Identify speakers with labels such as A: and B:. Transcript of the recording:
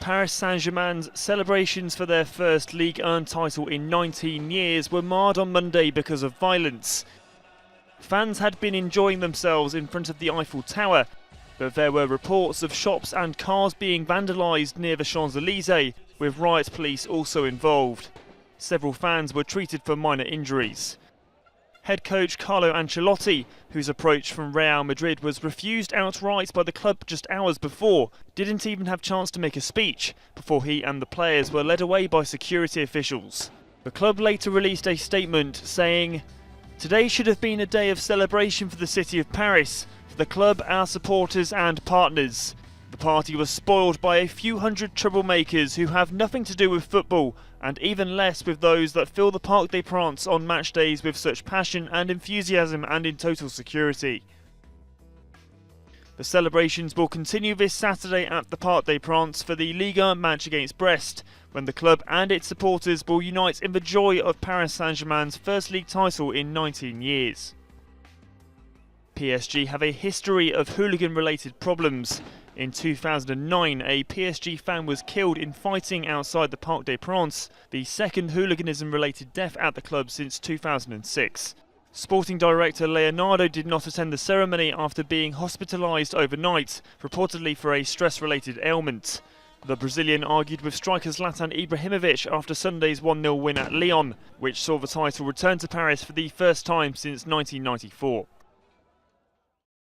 A: Paris Saint Germain's celebrations for their first Ligue 1 title in 19 years were marred on Monday because of violence. Fans had been enjoying themselves in front of the Eiffel Tower, but there were reports of shops and cars being vandalised near the Champs-Élysées, with riot police also involved. Several fans were treated for minor injuries. Head coach Carlo Ancelotti, whose approach from Real Madrid was refused outright by the club just hours before, didn't even have a chance to make a speech before he and the players were led away by security officials. The club later released a statement saying, "Today should have been a day of celebration for the city of Paris, for the club, our supporters and partners. The party was spoiled by a few hundred troublemakers who have nothing to do with football, and even less with those that fill the Parc des Princes on match days with such passion and enthusiasm and in total security." The celebrations will continue this Saturday at the Parc des Princes for the Ligue 1 match against Brest, when the club and its supporters will unite in the joy of Paris Saint-Germain's first league title in 19 years. PSG have a history of hooligan-related problems. In 2009, a PSG fan was killed in fighting outside the Parc des Princes, the second hooliganism-related death at the club since 2006. Sporting director Leonardo did not attend the ceremony after being hospitalised overnight, reportedly for a stress-related ailment. The Brazilian argued with striker Zlatan Ibrahimovic after Sunday's 1-0 win at Lyon, which saw the title return to Paris for the first time since 1994.